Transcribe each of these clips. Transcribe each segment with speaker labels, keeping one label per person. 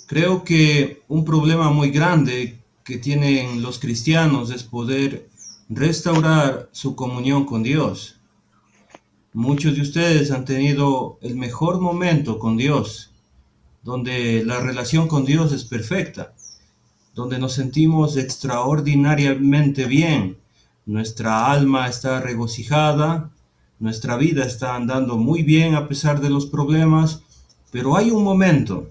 Speaker 1: Creo que un problema muy grande que tienen los cristianos es poder restaurar su comunión con Dios. Muchos de ustedes han tenido el mejor momento con Dios, donde la relación con Dios es perfecta, donde nos sentimos extraordinariamente bien. Nuestra alma está regocijada, nuestra vida está andando muy bien a pesar de los problemas, pero hay un momento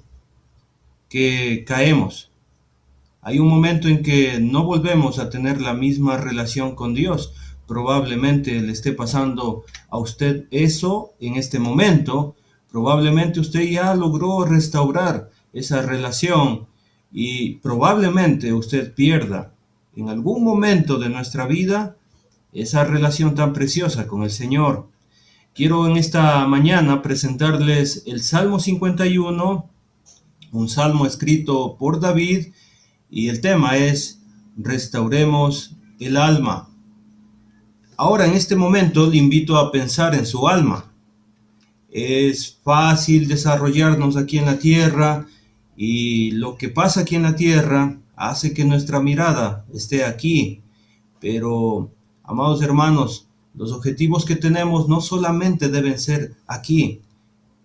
Speaker 1: que caemos. Hay un momento en que no volvemos a tener la misma relación con Dios. Probablemente le esté pasando a usted eso en este momento. Probablemente usted ya logró restaurar esa relación y probablemente usted pierda en algún momento de nuestra vida esa relación tan preciosa con el Señor. Quiero en esta mañana presentarles el Salmo 51, un salmo escrito por David, y el tema es restauremos el alma. Ahora en este momento le invito a pensar en su alma. Es fácil desarrollarnos aquí en la tierra y lo que pasa aquí en la tierra hace que nuestra mirada esté aquí. Pero, amados hermanos, los objetivos que tenemos no solamente deben ser aquí.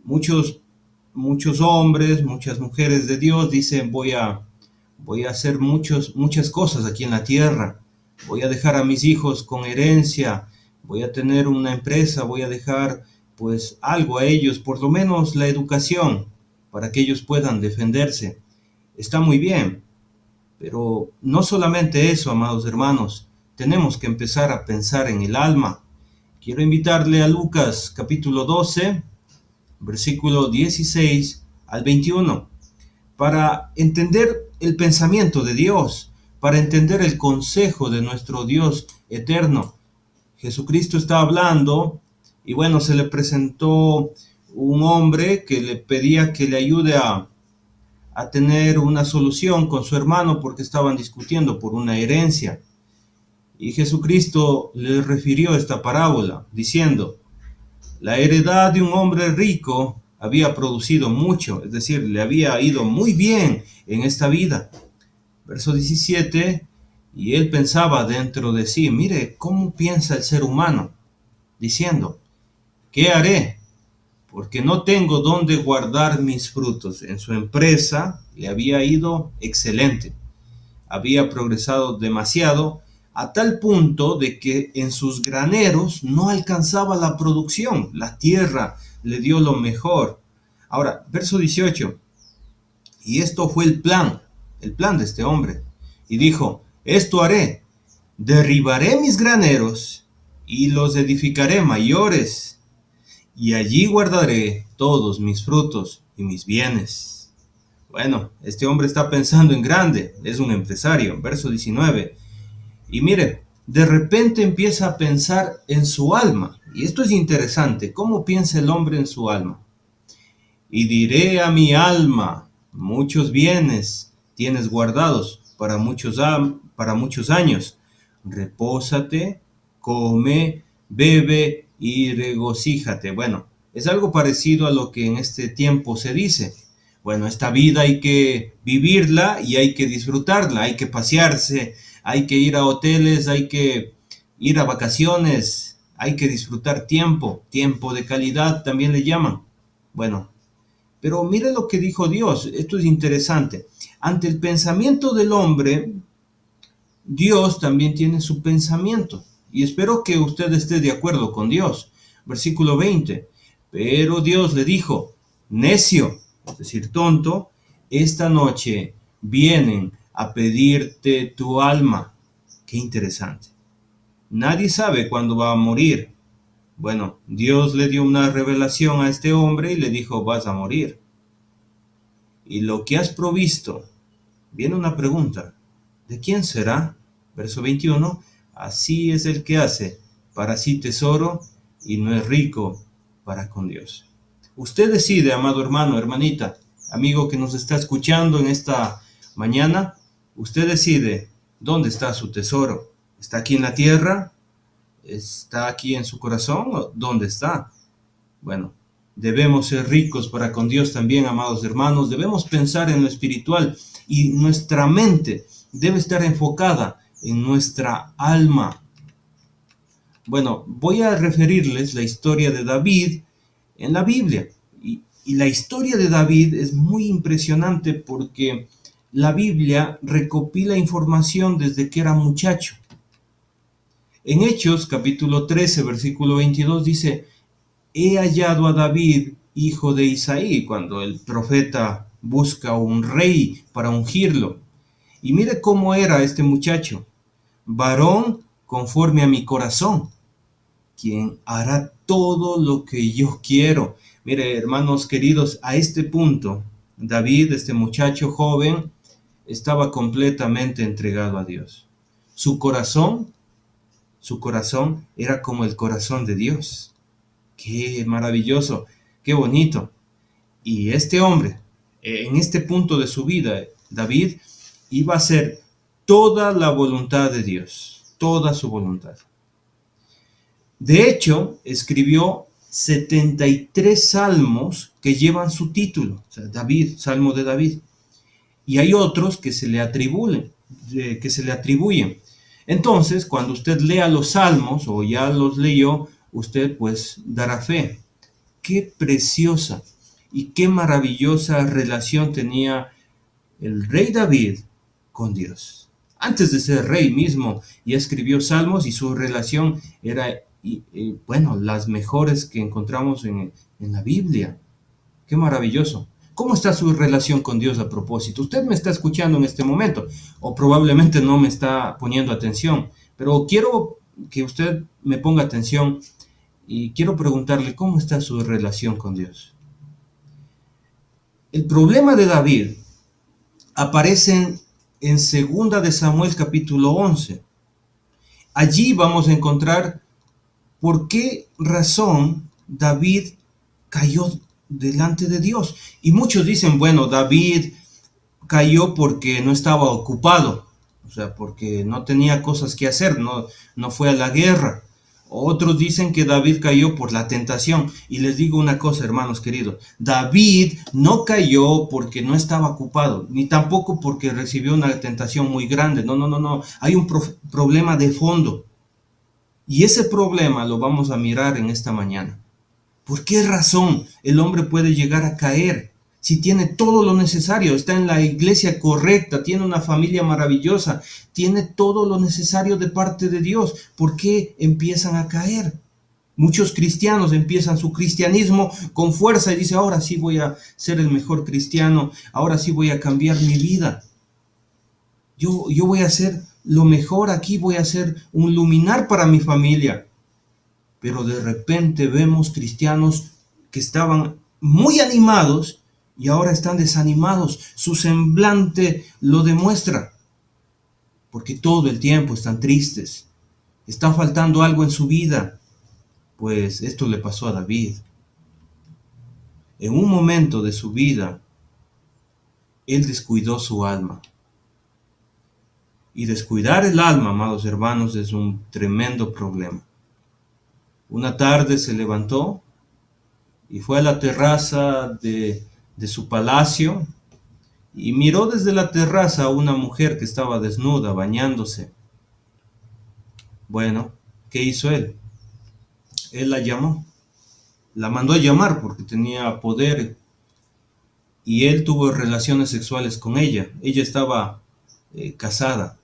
Speaker 1: Muchos, muchos hombres, muchas mujeres de Dios dicen voy a hacer muchas cosas aquí en la tierra. Voy a dejar a mis hijos con herencia. Voy a tener una empresa. Voy a dejar pues algo a ellos, por lo menos la educación, para que ellos puedan defenderse. Está muy bien, pero no solamente eso, amados hermanos. Tenemos que empezar a pensar en el alma. Quiero invitarle a Lucas capítulo 12, versículo 16 al 21, para entender el pensamiento de Dios, para entender el consejo de nuestro Dios eterno. Jesucristo está hablando y bueno, se le presentó un hombre que le pedía que le ayude a tener una solución con su hermano porque estaban discutiendo por una herencia. Y Jesucristo le refirió esta parábola diciendo, la heredad de un hombre rico había producido mucho, es decir, le había ido muy bien en esta vida. Verso 17, y él pensaba dentro de sí, mire cómo piensa el ser humano, diciendo, ¿qué haré? Porque no tengo dónde guardar mis frutos. En su empresa le había ido excelente, había progresado demasiado, a tal punto de que en sus graneros no alcanzaba la producción. La tierra le dio lo mejor. Ahora, verso 18. Y esto fue el plan de este hombre. Y dijo, esto haré, derribaré mis graneros y los edificaré mayores, y allí guardaré todos mis frutos y mis bienes. Bueno, este hombre está pensando en grande, es un empresario. Verso 19. Y mire, de repente empieza a pensar en su alma. Y esto es interesante, ¿cómo piensa el hombre en su alma? Y diré a mi alma, muchos bienes tienes guardados para muchos años. Repósate, come, bebe y regocíjate. Bueno, es algo parecido a lo que en este tiempo se dice. Bueno, esta vida hay que vivirla y hay que disfrutarla, hay que pasearse, hay que ir a hoteles, hay que ir a vacaciones, hay que disfrutar tiempo de calidad también le llaman. Bueno, pero mire lo que dijo Dios, esto es interesante. Ante el pensamiento del hombre, Dios también tiene su pensamiento. Y espero que usted esté de acuerdo con Dios. Versículo 20. Pero Dios le dijo, necio, es decir, tonto, esta noche vienen a pedirte tu alma. Qué interesante. Nadie sabe cuándo va a morir. Bueno, Dios le dio una revelación a este hombre y le dijo, vas a morir. Y lo que has provisto, viene una pregunta, ¿de quién será? Verso 21, así es el que hace para sí tesoro y no es rico para con Dios. Usted decide, amado hermano, hermanita, amigo que nos está escuchando en esta mañana, usted decide dónde está su tesoro. ¿Está aquí en la tierra? ¿Está aquí en su corazón? ¿O dónde está? Bueno, Debemos ser ricos para con Dios también, amados hermanos. Debemos pensar en lo espiritual y nuestra mente debe estar enfocada en nuestra alma. Bueno, voy a referirles la historia de David en la Biblia. Y la historia de David es muy impresionante porque la Biblia recopila información desde que era muchacho. En Hechos, capítulo 13, versículo 22, dice: he hallado a David, hijo de Isaí, cuando el profeta busca un rey para ungirlo. Y mire cómo era este muchacho: varón conforme a mi corazón, quien hará todo lo que yo quiero. Mire, hermanos queridos, a este punto, David, este muchacho joven, estaba completamente entregado a Dios. Su corazón era como el corazón de Dios. Qué maravilloso, qué bonito. Y este hombre, en este punto de su vida, David, iba a hacer toda la voluntad de Dios, toda su voluntad. De hecho, escribió 73 salmos que llevan su título, o sea, David, Salmo de David. Y hay otros que se le atribuyen, Entonces, cuando usted lea los salmos, o ya los leyó, usted pues dará fe. Qué preciosa y qué maravillosa relación tenía el rey David con Dios. Antes de ser rey mismo, ya escribió salmos y su relación era, bueno, las mejores que encontramos en la Biblia. Qué maravilloso. ¿Cómo está su relación con Dios a propósito? Usted me está escuchando en este momento, o probablemente no me está poniendo atención, pero quiero que usted me ponga atención y quiero preguntarle cómo está su relación con Dios. El problema de David aparece en 2 de Samuel capítulo 11. Allí vamos a encontrar por qué razón David cayó delante de Dios. Y muchos dicen, bueno, David cayó porque no estaba ocupado, o sea, porque no tenía cosas que hacer, no fue a la guerra. Otros dicen que David cayó por la tentación. Y les digo una cosa, hermanos queridos: David no cayó porque no estaba ocupado, ni tampoco porque recibió una tentación muy grande. No. Hay un problema de fondo. Y ese problema lo vamos a mirar en esta mañana. ¿Por qué razón el hombre puede llegar a caer? Si tiene todo lo necesario, está en la iglesia correcta, tiene una familia maravillosa, tiene todo lo necesario de parte de Dios, ¿por qué empiezan a caer? Muchos cristianos empiezan su cristianismo con fuerza y dicen: ahora sí voy a ser el mejor cristiano, ahora sí voy a cambiar mi vida. Yo voy a hacer lo mejor aquí, voy a ser un luminar para mi familia. Pero de repente vemos cristianos que estaban muy animados y ahora están desanimados. Su semblante lo demuestra, porque todo el tiempo están tristes. Está faltando algo en su vida. Pues esto le pasó a David. En un momento de su vida, él descuidó su alma. Y descuidar el alma, amados hermanos, es un tremendo problema. Una tarde se levantó y fue a la terraza de su palacio y miró desde la terraza a una mujer que estaba desnuda, bañándose. Bueno, ¿qué hizo él? Él la llamó, la mandó a llamar porque tenía poder, y él tuvo relaciones sexuales con ella. Ella estaba casada.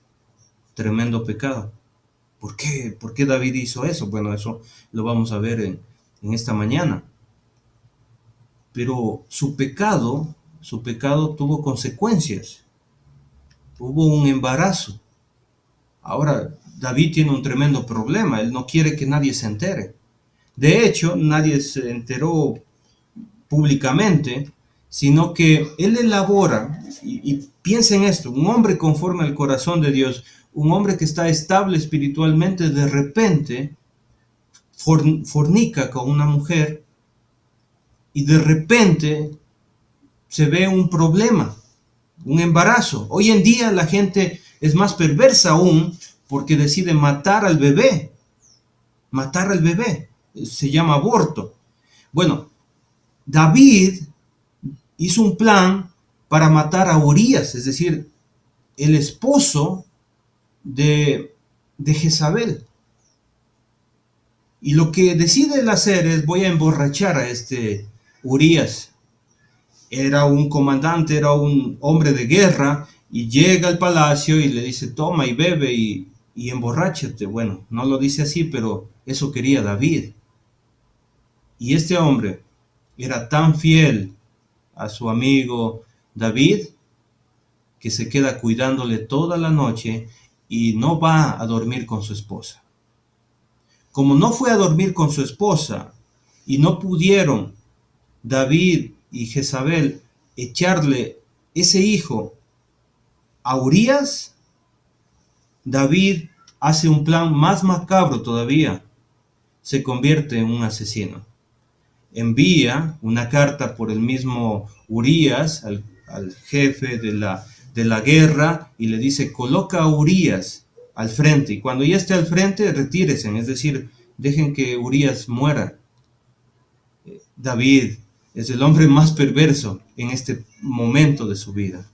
Speaker 1: Tremendo pecado. ¿Por qué? ¿Por qué David hizo eso? Bueno, eso lo vamos a ver en esta mañana. Pero su pecado tuvo consecuencias. Hubo un embarazo. Ahora, David tiene un tremendo problema. Él no quiere que nadie se entere. De hecho, nadie se enteró públicamente, sino que él elabora, y piensa en esto: un hombre conforme al corazón de Dios, un hombre que está estable espiritualmente, de repente fornica con una mujer y de repente se ve un problema, un embarazo. Hoy en día la gente es más perversa aún, porque decide matar al bebé. Se llama aborto. Bueno, David hizo un plan para matar a Urías, es decir, el esposo de Jezabel. Y lo que decide él hacer es: voy a emborrachar a este Urías. Era un comandante, era un hombre de guerra, y llega al palacio y le dice: toma y bebe y emborráchate. Bueno, no lo dice así, pero eso quería David. Y este hombre era tan fiel a su amigo David que se queda cuidándole toda la noche y no va a dormir con su esposa. Como no fue a dormir con su esposa y no pudieron David y Jezabel echarle ese hijo a Urías, David hace un plan más macabro todavía. Se convierte en un asesino. Envía una carta por el mismo Urías al jefe de la guerra y le dice: coloca a Urías al frente, y cuando ya esté al frente, retíresen, es decir, dejen que Urías muera. David es el hombre más perverso en este momento de su vida.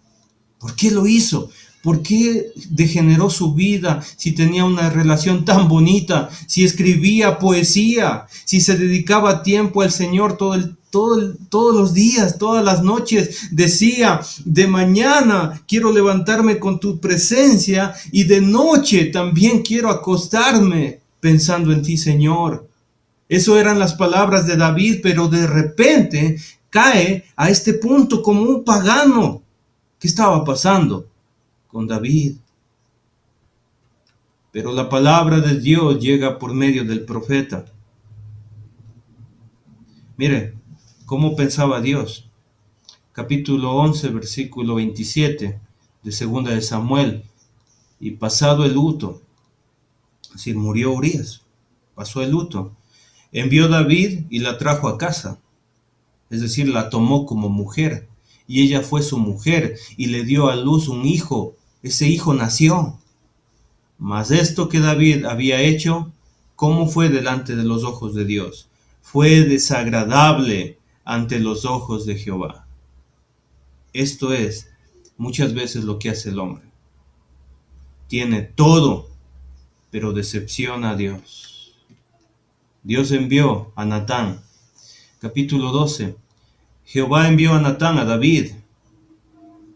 Speaker 1: ¿Por qué lo hizo? ¿Por qué degeneró su vida si tenía una relación tan bonita, si escribía poesía, si se dedicaba tiempo al Señor todos los días, todas las noches? Decía: de mañana quiero levantarme con tu presencia y de noche también quiero acostarme pensando en ti, Señor. Eso eran las palabras de David, pero de repente cae a este punto como un pagano. ¿Qué estaba pasando con David? Pero la palabra de Dios llega por medio del profeta. Mire cómo pensaba Dios. Capítulo 11, versículo 27 de segunda de Samuel. Y pasado el luto, es decir, murió Urías, pasó el luto, envió David y la trajo a casa. Es decir, la tomó como mujer, y ella fue su mujer y le dio a luz un hijo. Ese hijo nació. Mas esto que David había hecho, ¿cómo fue delante de los ojos de Dios? Fue desagradable ante los ojos de Jehová. Esto es muchas veces lo que hace el hombre. Tiene todo, pero decepciona a Dios. Dios envió a Natán. Capítulo 12. Jehová envió a Natán a David,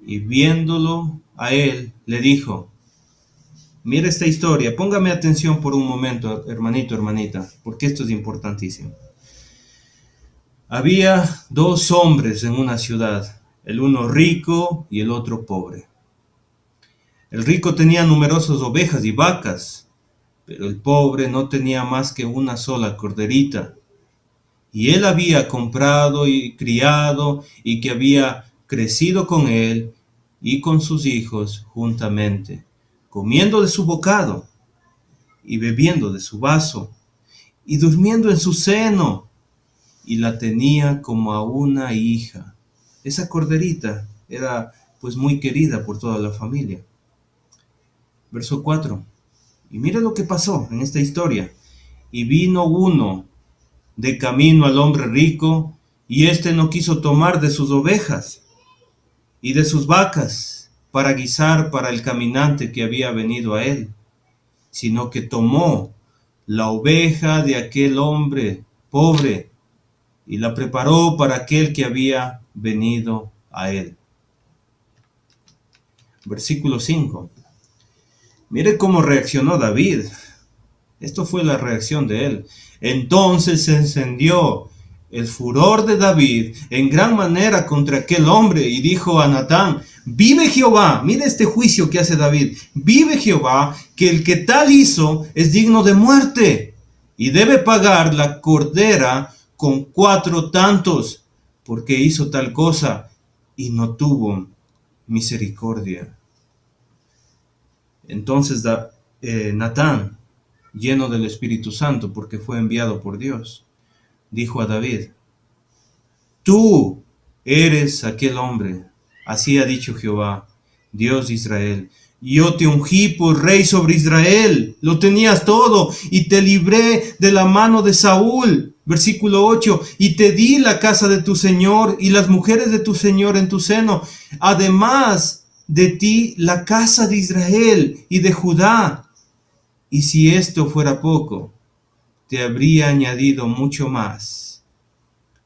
Speaker 1: y viéndolo a él, le dijo: mira esta historia, póngame atención por un momento, hermanito, hermanita, porque esto es importantísimo. Había dos hombres en una ciudad, el uno rico y el otro pobre. El rico tenía numerosas ovejas y vacas, pero el pobre no tenía más que una sola corderita. Y él había comprado y criado, y que había crecido con él y con sus hijos juntamente, comiendo de su bocado y bebiendo de su vaso, y durmiendo en su seno, y la tenía como a una hija. Esa corderita era pues muy querida por toda la familia. Verso 4. Y mira lo que pasó en esta historia. Y vino uno de camino al hombre rico, y éste no quiso tomar de sus ovejas y de sus vacas para guisar para el caminante que había venido a él, sino que tomó la oveja de aquel hombre pobre y la preparó para aquel que había venido a él. Versículo 5. Mire cómo reaccionó David. Esto fue la reacción de él. Entonces se encendió el furor de David en gran manera contra aquel hombre, y dijo a Natán: vive Jehová, mire este juicio que hace David, vive Jehová, que el que tal hizo es digno de muerte, y debe pagar la cordera con 4 tantos, porque hizo tal cosa y no tuvo misericordia. Entonces Natán, lleno del Espíritu Santo, porque fue enviado por Dios, dijo a David: tú eres aquel hombre, así ha dicho Jehová, Dios de Israel. Yo te ungí por rey sobre Israel, lo tenías todo, y te libré de la mano de Saúl, Versículo 8, y te di la casa de tu Señor y las mujeres de tu Señor en tu seno, además de ti la casa de Israel y de Judá. Y si esto fuera poco, te habría añadido mucho más.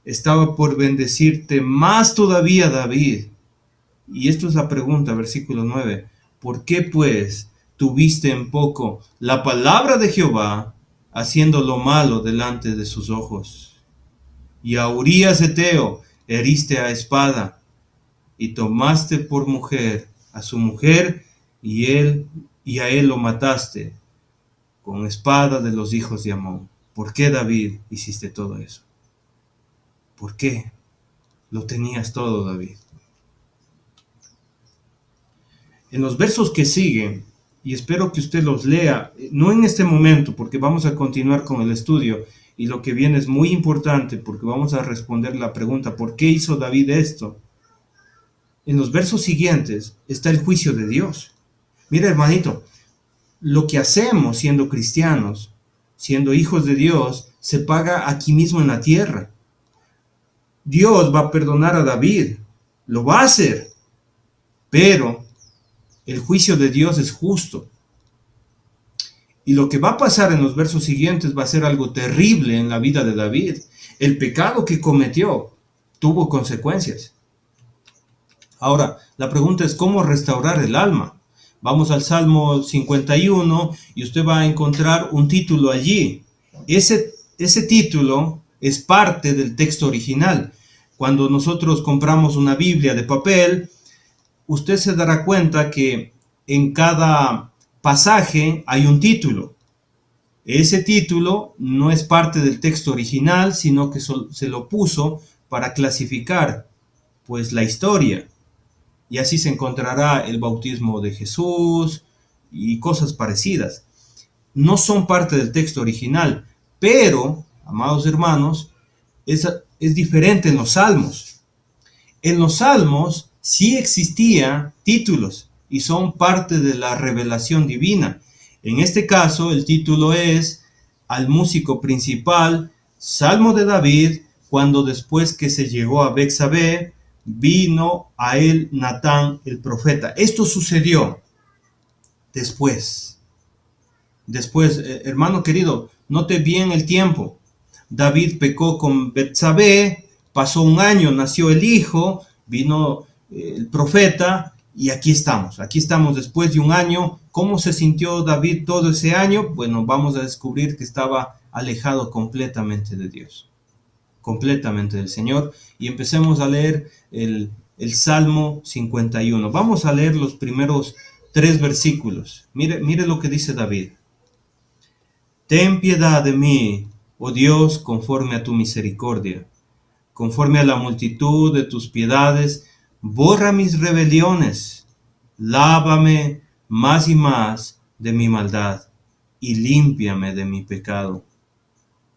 Speaker 1: Estaba por bendecirte más todavía, David. Y esto es la pregunta, versículo 9. ¿Por qué pues tuviste en poco la palabra de Jehová, haciendo lo malo delante de sus ojos? Y a Urías Eteo heriste a espada, y tomaste por mujer a su mujer, y a él lo mataste con espada de los hijos de Amón. ¿Por qué, David, hiciste todo eso? ¿Por qué? Lo tenías todo, David. En los versos que siguen, y espero que usted los lea, no en este momento, porque vamos a continuar con el estudio, y lo que viene es muy importante, porque vamos a responder la pregunta, ¿por qué hizo David esto? En los versos siguientes está el juicio de Dios. Mira, hermanito, lo que hacemos siendo cristianos, siendo hijos de Dios, se paga aquí mismo en la tierra. Dios va a perdonar a David, lo va a hacer, pero el juicio de Dios es justo. Y lo que va a pasar en los versos siguientes va a ser algo terrible en la vida de David. El pecado que cometió tuvo consecuencias. Ahora, la pregunta es cómo restaurar el alma. Vamos al Salmo 51 y usted va a encontrar un título allí. Ese título es parte del texto original. Cuando nosotros compramos una Biblia de papel, usted se dará cuenta que en cada pasaje hay un título. Ese título no es parte del texto original, sino que se lo puso para clasificar pues la historia. Y así se encontrará el bautismo de Jesús y cosas parecidas. No son parte del texto original, pero, amados hermanos, es diferente en los salmos. En los salmos sí existían títulos y son parte de la revelación divina. En este caso, el título es al músico principal, Salmo de David, cuando después que se llegó a Betsabé, vino a él Natán el profeta. Esto sucedió después. Hermano querido, note bien el tiempo. David pecó con Betsabé, pasó un año, nació el hijo, vino el profeta y aquí estamos después de un año. ¿Cómo se sintió David todo ese año? Bueno, vamos a descubrir que estaba alejado completamente de Dios, completamente del Señor. Y empecemos a leer el Salmo 51. Vamos a leer los primeros 3 versículos. Mire lo que dice David. Ten piedad de mí, oh Dios, conforme a tu misericordia. Conforme a la multitud de tus piedades, borra mis rebeliones. Lávame más y más de mi maldad y límpiame de mi pecado.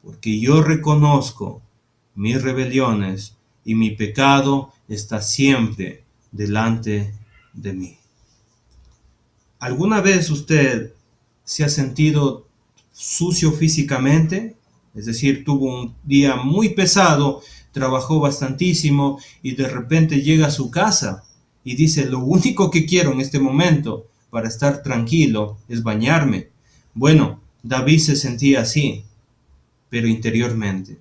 Speaker 1: Porque yo reconozco mis rebeliones y mi pecado está siempre delante de mí. ¿Alguna vez usted se ha sentido sucio físicamente? Es decir, tuvo un día muy pesado, trabajó bastantísimo y de repente llega a su casa y dice, lo único que quiero en este momento para estar tranquilo es bañarme. Bueno, David se sentía así, pero interiormente.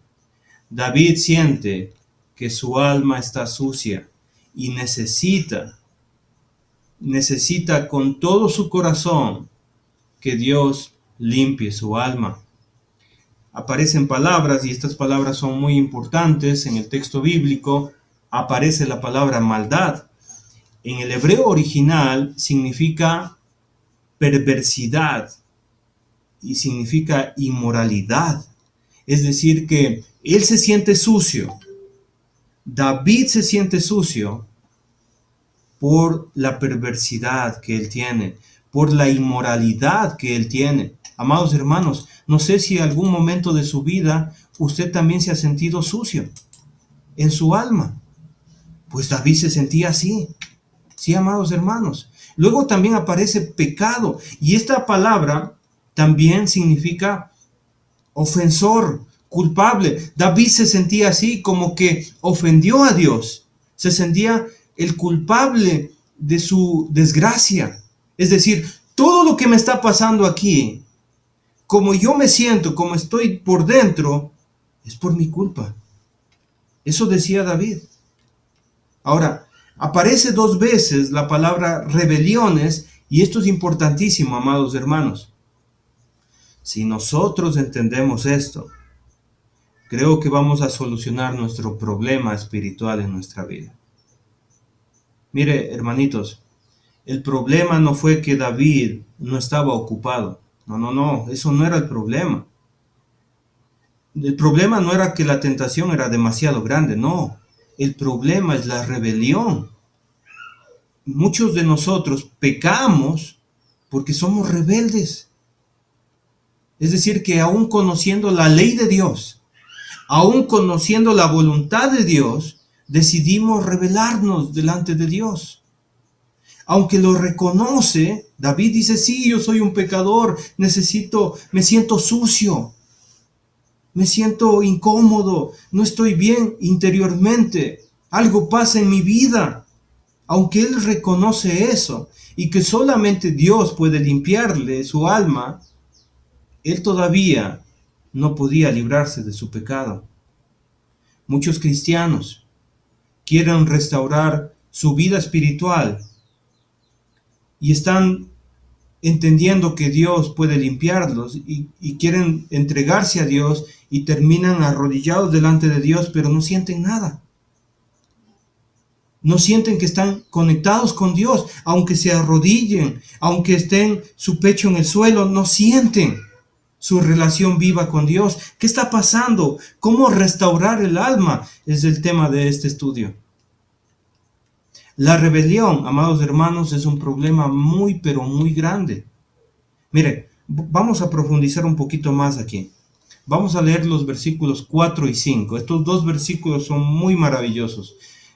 Speaker 1: David siente que su alma está sucia y necesita con todo su corazón que Dios limpie su alma. Aparecen palabras, y estas palabras son muy importantes en el texto bíblico. Aparece la palabra maldad. En el hebreo original significa perversidad y significa inmoralidad. Es decir, que él se siente sucio. David se siente sucio por la perversidad que él tiene, por la inmoralidad que él tiene. Amados hermanos, no sé si en algún momento de su vida usted también se ha sentido sucio en su alma. Pues David se sentía así. Sí, amados hermanos. Luego también aparece pecado. Y esta palabra también significa ofensor. culpable. David se sentía así, como que ofendió a Dios. Se sentía el culpable de su desgracia. Es decir, todo lo que me está pasando aquí, como yo me siento, como estoy por dentro, es por mi culpa. Eso decía David. Ahora, aparece 2 veces la palabra rebeliones, y esto es importantísimo, amados hermanos. Si nosotros entendemos esto, creo que vamos a solucionar nuestro problema espiritual en nuestra vida. Mire, hermanitos, el problema no fue que David no estaba ocupado. No, eso no era el problema. El problema no era que la tentación era demasiado grande, no. El problema es la rebelión. Muchos de nosotros pecamos porque somos rebeldes. Es decir, que aún conociendo la ley de Dios, aún conociendo la voluntad de Dios, decidimos rebelarnos delante de Dios. Aunque lo reconoce, David dice, sí, yo soy un pecador, me siento sucio, me siento incómodo, no estoy bien interiormente, algo pasa en mi vida. Aunque él reconoce eso y que solamente Dios puede limpiarle su alma, él todavía no podía librarse de su pecado. Muchos cristianos quieren restaurar su vida espiritual y están entendiendo que Dios puede limpiarlos y quieren entregarse a Dios y terminan arrodillados delante de Dios, pero no sienten nada. No sienten que están conectados con Dios, aunque se arrodillen, aunque estén su pecho en el suelo, no sienten su relación viva con Dios. ¿Qué está pasando? ¿Cómo restaurar el alma? Es el tema de este estudio. La rebelión, amados hermanos, es un problema muy, pero muy grande. Mire, vamos a profundizar un poquito más aquí. Vamos a leer los versículos 4 y 5. Estos 2 versículos son muy maravillosos.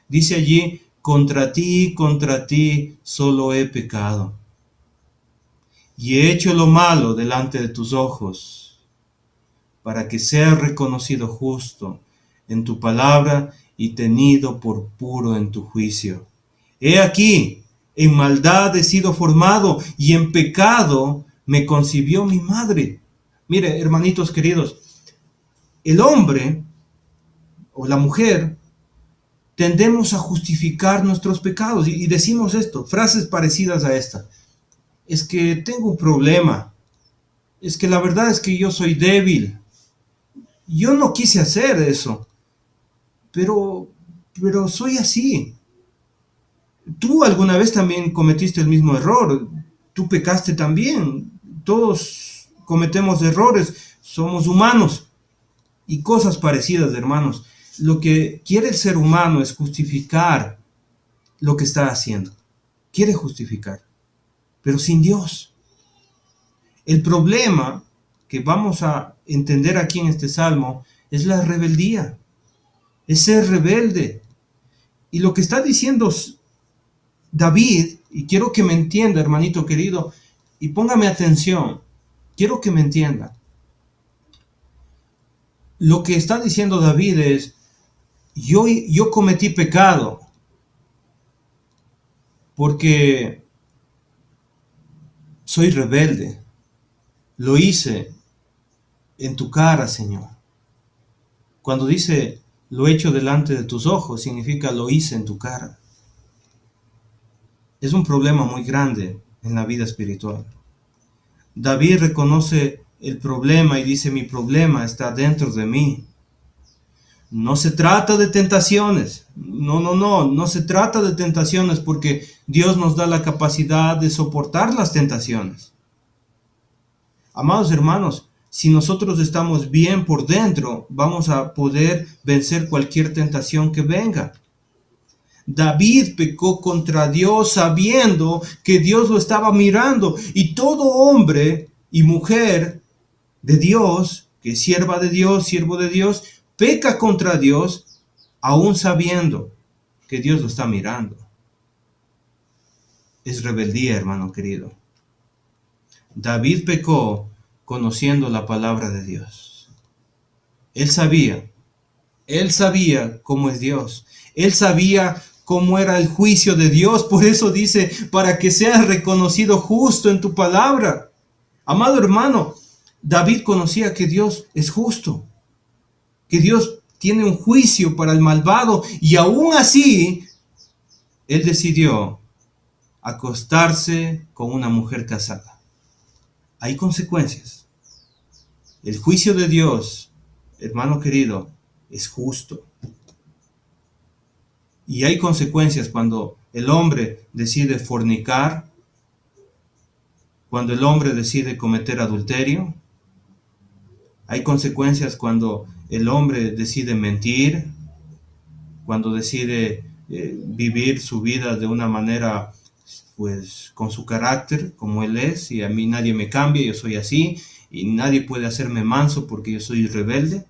Speaker 1: Dice allí, contra ti, solo he pecado. Y he hecho lo malo delante de tus ojos, para que seas reconocido justo en tu palabra y tenido por puro en tu juicio. He aquí, en maldad he sido formado y en pecado me concibió mi madre. Mire, hermanitos queridos, el hombre o la mujer tendemos a justificar nuestros pecados y decimos esto, frases parecidas a esta. Es que tengo un problema. Es que la verdad es que yo soy débil. Yo no quise hacer eso, pero soy así. Tú alguna vez también cometiste el mismo error. Tú pecaste también. Todos cometemos errores. Somos humanos. Y cosas parecidas, hermanos. Lo que quiere el ser humano es justificar lo que está haciendo. Quiere justificar, pero sin Dios. El problema que vamos a entender aquí en este salmo es la rebeldía. Es ser rebelde. Y lo que está diciendo David, y quiero que me entienda, hermanito querido, y póngame atención, quiero que me entienda. Lo que está diciendo David es, yo cometí pecado porque soy rebelde. Lo hice en tu cara, Señor. Cuando dice lo he hecho delante de tus ojos, significa lo hice en tu cara. Es un problema muy grande en la vida espiritual. David reconoce el problema y dice, mi problema está dentro de mí. No se trata de tentaciones. No se trata de tentaciones porque Dios nos da la capacidad de soportar las tentaciones. Amados hermanos, si nosotros estamos bien por dentro, vamos a poder vencer cualquier tentación que venga. David pecó contra Dios sabiendo que Dios lo estaba mirando, y todo hombre y mujer de Dios, que es sierva de Dios, siervo de Dios, peca contra Dios aún sabiendo que Dios lo está mirando. Es rebeldía, hermano querido. David pecó conociendo la palabra de Dios. Él sabía. Él sabía cómo es Dios. Él sabía cómo era el juicio de Dios. Por eso dice, para que seas reconocido justo en tu palabra. Amado hermano, David conocía que Dios es justo, que Dios tiene un juicio para el malvado, y aún así, él decidió acostarse con una mujer casada. Hay consecuencias. El juicio de Dios, hermano querido, es justo. Y hay consecuencias cuando el hombre decide fornicar, cuando el hombre decide cometer adulterio. Hay consecuencias cuando el hombre decide mentir, cuando decide vivir su vida de una manera, pues, con su carácter, como él es, y a mí nadie me cambia, yo soy así, y nadie puede hacerme manso porque yo soy rebelde.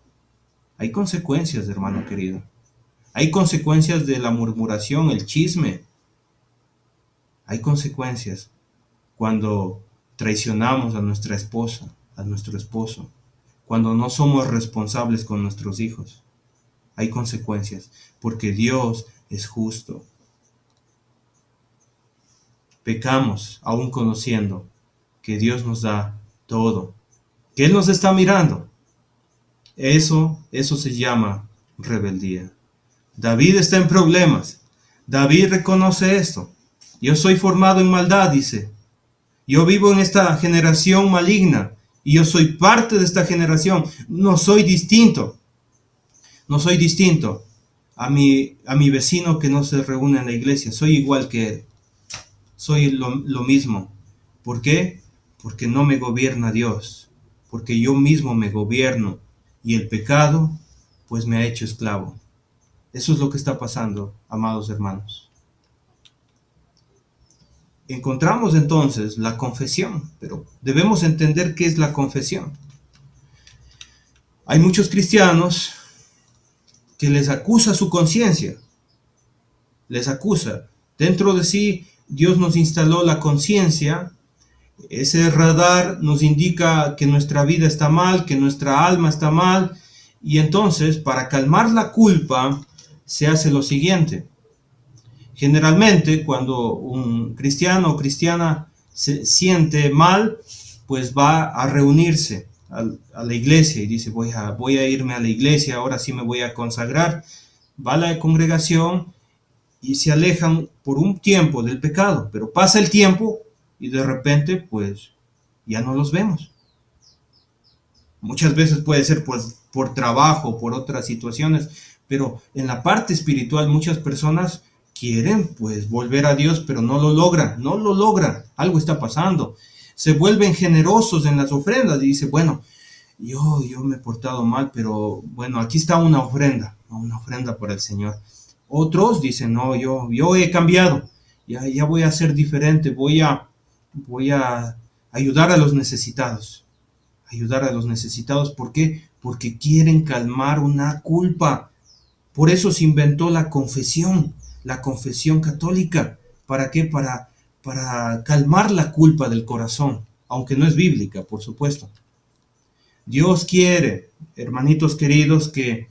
Speaker 1: Hay consecuencias, hermano querido. Hay consecuencias de la murmuración, el chisme. Hay consecuencias cuando traicionamos a nuestra esposa, a nuestro esposo, cuando no somos responsables con nuestros hijos. Hay consecuencias, porque Dios es justo. Pecamos aún conociendo que Dios nos da todo, que Él nos está mirando. Eso se llama rebeldía. David está en problemas. David reconoce esto. Yo soy formado en maldad, dice. Yo vivo en esta generación maligna y yo soy parte de esta generación. No soy distinto. No soy distinto a mi vecino que no se reúne en la iglesia. Soy igual que él. Soy lo mismo. ¿Por qué? Porque no me gobierna Dios. Porque yo mismo me gobierno. Y el pecado, pues, me ha hecho esclavo. Eso es lo que está pasando, amados hermanos. Encontramos entonces la confesión, pero debemos entender qué es la confesión. Hay muchos cristianos que les acusa su conciencia, les acusa. Dentro de sí, Dios nos instaló la conciencia. Ese radar nos indica que nuestra vida está mal, que nuestra alma está mal, y entonces, para calmar la culpa, se hace lo siguiente. Generalmente, cuando un cristiano o cristiana se siente mal, pues va a reunirse a la iglesia y dice, voy a irme a la iglesia, ahora sí me voy a consagrar. Va a la congregación y se alejan por un tiempo del pecado, pero pasa el tiempo y de repente, pues, ya no los vemos. Muchas veces puede ser pues, por trabajo, por otras situaciones, pero en la parte espiritual muchas personas quieren pues volver a Dios, pero no lo logran, algo está pasando. Se vuelven generosos en las ofrendas y dicen, bueno, yo me he portado mal, pero bueno, aquí está una ofrenda para el Señor. Otros dicen, no, yo he cambiado, ya voy a ser diferente, voy a ayudar a los necesitados. ¿Por qué? Porque quieren calmar una culpa. Por eso se inventó la confesión católica. ¿Para qué? Para calmar la culpa del corazón, aunque no es bíblica, por supuesto. Dios quiere, hermanitos queridos, que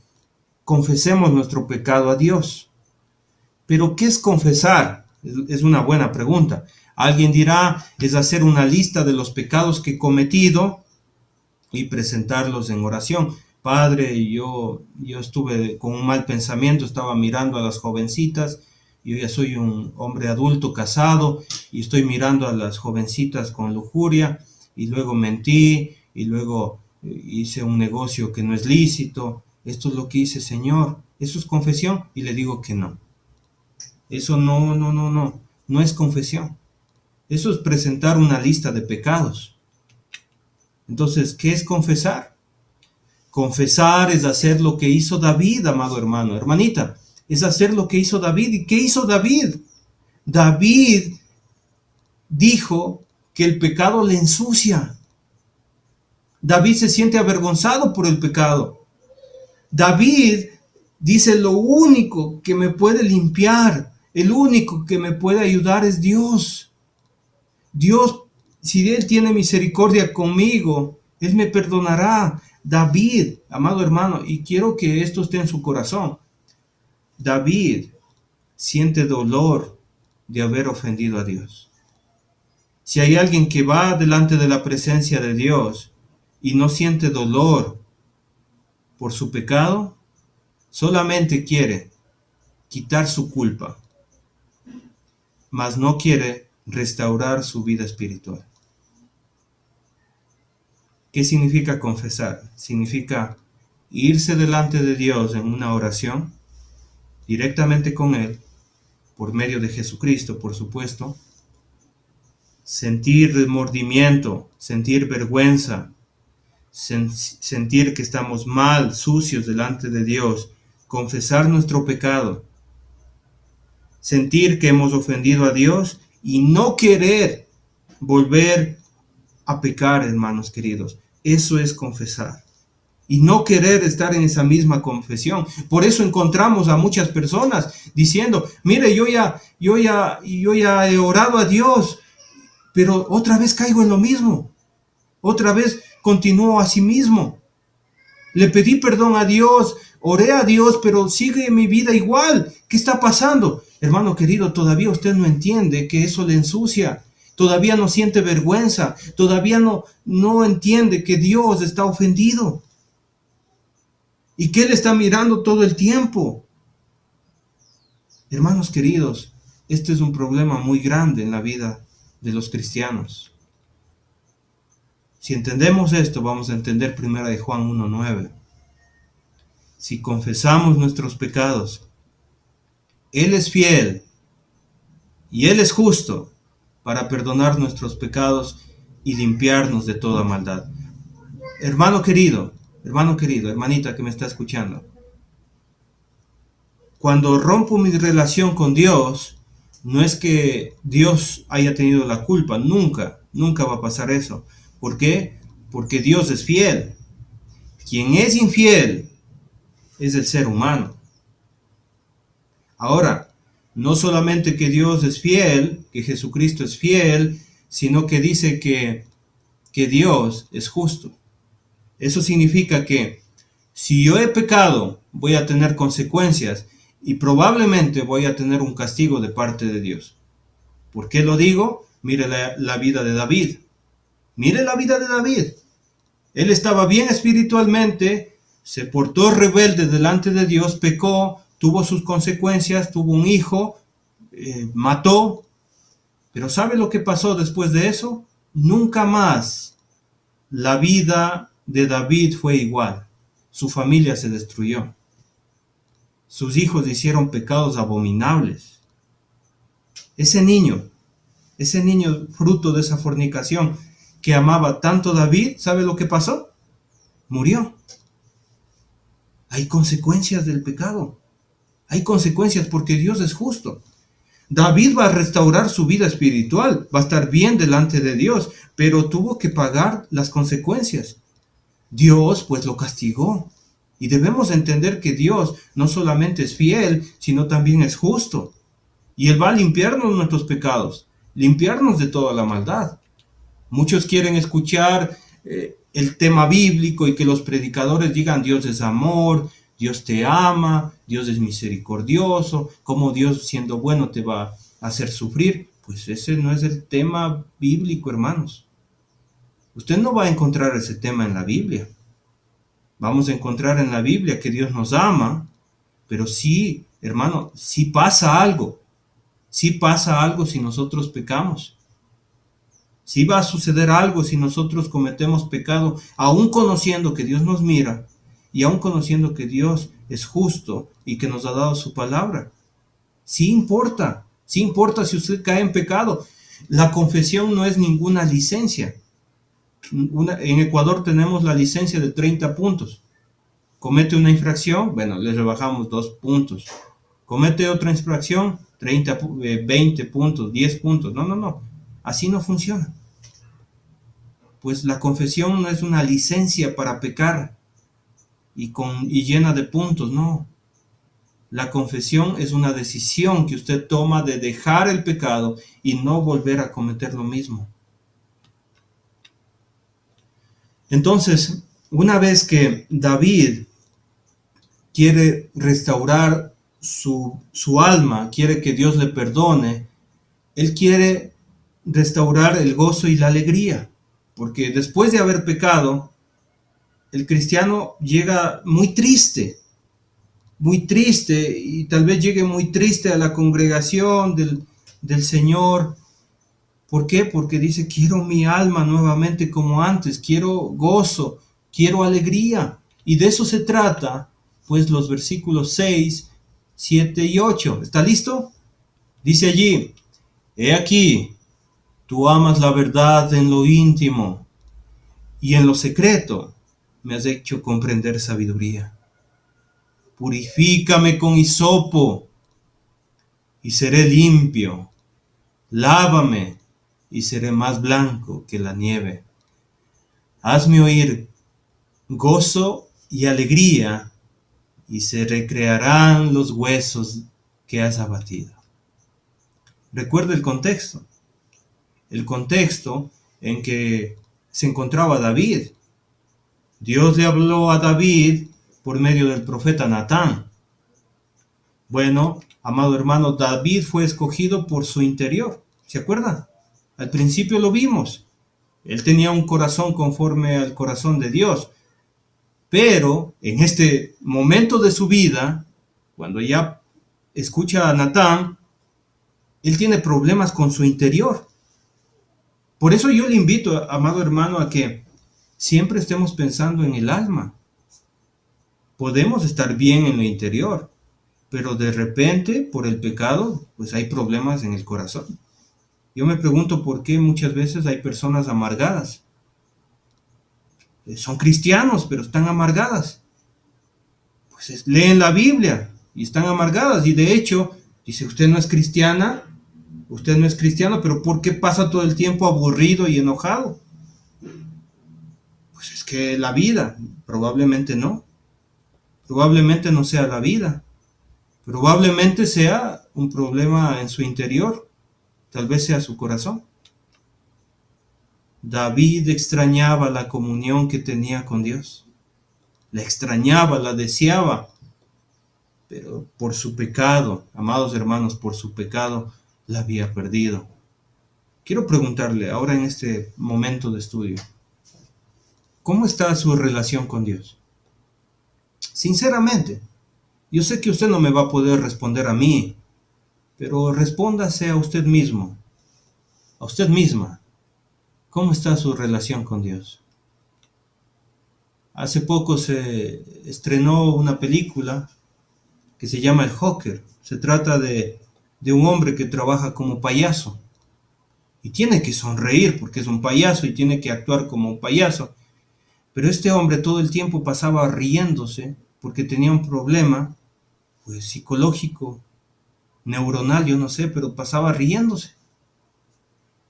Speaker 1: confesemos nuestro pecado a Dios. Pero ¿qué es confesar? Es una buena pregunta. Alguien dirá, es hacer una lista de los pecados que he cometido y presentarlos en oración. Padre, yo estuve con un mal pensamiento, estaba mirando a las jovencitas, yo ya soy un hombre adulto casado y estoy mirando a las jovencitas con lujuria, y luego mentí, y luego hice un negocio que no es lícito. Esto es lo que hice, Señor. ¿Eso es confesión? Y le digo que no. Eso no es confesión. Eso es presentar una lista de pecados. Entonces, ¿qué es confesar? Confesar es hacer lo que hizo David, amado hermano, hermanita. Es hacer lo que hizo David. ¿Y qué hizo David? David dijo que el pecado le ensucia. David se siente avergonzado por el pecado. David dice, lo único que me puede limpiar, el único que me puede ayudar es Dios. Dios, si Él tiene misericordia conmigo, Él me perdonará. David, amado hermano, y quiero que esto esté en su corazón, David siente dolor de haber ofendido a Dios. Si hay alguien que va delante de la presencia de Dios y no siente dolor por su pecado, solamente quiere quitar su culpa, mas no quiere restaurar su vida espiritual. ¿Qué significa confesar? Significa irse delante de Dios en una oración, directamente con Él, por medio de Jesucristo, por supuesto, sentir remordimiento, sentir vergüenza, sentir que estamos mal, sucios delante de Dios, confesar nuestro pecado, sentir que hemos ofendido a Dios y no querer volver a pecar, hermanos queridos. Eso es confesar. Y no querer estar en esa misma confesión. Por eso encontramos a muchas personas diciendo, mire, yo ya he orado a Dios, pero otra vez caigo en lo mismo. Otra vez continúo a sí mismo. Le pedí perdón a Dios, oré a Dios, pero sigue mi vida igual. ¿Qué está pasando? Hermano querido, todavía usted no entiende que eso le ensucia. Todavía no siente vergüenza. Todavía no entiende que Dios está ofendido. Y que Él está mirando todo el tiempo. Hermanos queridos, este es un problema muy grande en la vida de los cristianos. Si entendemos esto, vamos a entender 1 de Juan 1:9. Si confesamos nuestros pecados, Él es fiel y Él es justo para perdonar nuestros pecados y limpiarnos de toda maldad. Hermano querido, hermanita que me está escuchando, cuando rompo mi relación con Dios, no es que Dios haya tenido la culpa, nunca va a pasar eso. ¿Por qué? Porque Dios es fiel. Quien es infiel es el ser humano. Ahora, no solamente que Dios es fiel, que Jesucristo es fiel, sino que dice que Dios es justo. Eso significa que si yo he pecado, voy a tener consecuencias y probablemente voy a tener un castigo de parte de Dios. ¿Por qué lo digo? Mire la vida de David. Mire la vida de David. Él estaba bien espiritualmente, se portó rebelde delante de Dios, pecó, tuvo sus consecuencias, tuvo un hijo, mató. Pero ¿sabe lo que pasó después de eso? Nunca más la vida de David fue igual. Su familia se destruyó. Sus hijos hicieron pecados abominables. Ese niño fruto de esa fornicación que amaba tanto a David, ¿sabe lo que pasó? Murió. Hay consecuencias del pecado. Hay consecuencias porque Dios es justo. David va a restaurar su vida espiritual, va a estar bien delante de Dios, pero tuvo que pagar las consecuencias. Dios pues lo castigó. Y debemos entender que Dios no solamente es fiel, sino también es justo. Y Él va a limpiarnos nuestros pecados, limpiarnos de toda la maldad. Muchos quieren escuchar el tema bíblico y que los predicadores digan Dios es amor, Dios te ama, Dios es misericordioso, cómo Dios siendo bueno te va a hacer sufrir. Pues ese no es el tema bíblico, hermanos. Usted no va a encontrar ese tema en la Biblia. Vamos a encontrar en la Biblia que Dios nos ama, pero sí, hermano, sí pasa algo. Sí pasa algo si nosotros pecamos. Sí va a suceder algo si nosotros cometemos pecado, aún conociendo que Dios nos mira y aún conociendo que Dios es justo y que nos ha dado su palabra. Sí importa si usted cae en pecado. La confesión no es ninguna licencia. En Ecuador tenemos la licencia de 30 puntos. Comete una infracción, bueno, le rebajamos 2 puntos. Comete otra infracción, 20 puntos, 10 puntos. No. Así no funciona. Pues la confesión no es una licencia para pecar y llena de puntos, no. La confesión es una decisión que usted toma de dejar el pecado y no volver a cometer lo mismo. Entonces, Una vez que David quiere restaurar su alma, quiere que Dios le perdone, él quiere restaurar el gozo y la alegría, porque después de haber pecado, el cristiano llega muy triste, y tal vez llegue muy triste a la congregación del Señor. ¿Por qué? Porque dice, quiero mi alma nuevamente como antes, quiero gozo, quiero alegría. Y de eso se trata, pues, los versículos 6, 7 y 8. ¿Está listo? Dice allí, he aquí, tú amas la verdad en lo íntimo y en lo secreto me has hecho comprender sabiduría. Purifícame con hisopo y seré limpio. Lávame y seré más blanco que la nieve. Hazme oír gozo y alegría y se recrearán los huesos que has abatido. Recuerda el contexto. El contexto en que se encontraba David. Dios le habló a David por medio del profeta Natán. Bueno, amado hermano, David fue escogido por su interior. ¿Se acuerdan? Al principio lo vimos. Él tenía un corazón conforme al corazón de Dios. Pero en este momento de su vida, cuando ya escucha a Natán, él tiene problemas con su interior. Por eso yo le invito, amado hermano, a que siempre estemos pensando en el alma. Podemos estar bien en lo interior, pero de repente, por el pecado, pues hay problemas en el corazón. Yo me pregunto por qué muchas veces hay personas amargadas. Son cristianos, pero están amargadas. Pues leen la Biblia y están amargadas. Y de hecho, dice, usted no es cristiana, usted no es cristiano, pero ¿por qué pasa todo el tiempo aburrido y enojado? Pues es que la vida, probablemente no sea la vida, probablemente sea un problema en su interior, tal vez sea su corazón. David extrañaba la comunión que tenía con Dios, la extrañaba, la deseaba, pero por su pecado, amados hermanos, por su pecado la había perdido. Quiero preguntarle ahora en este momento de estudio, ¿cómo está su relación con Dios? Sinceramente, yo sé que usted no me va a poder responder a mí, pero respóndase a usted mismo, a usted misma. ¿Cómo está su relación con Dios? Hace poco se estrenó una película que se llama El Joker. Se trata de un hombre que trabaja como payaso y tiene que sonreír porque es un payaso y tiene que actuar como un payaso. Pero este hombre todo el tiempo pasaba riéndose porque tenía un problema, pues psicológico, neuronal, yo no sé, pero pasaba riéndose.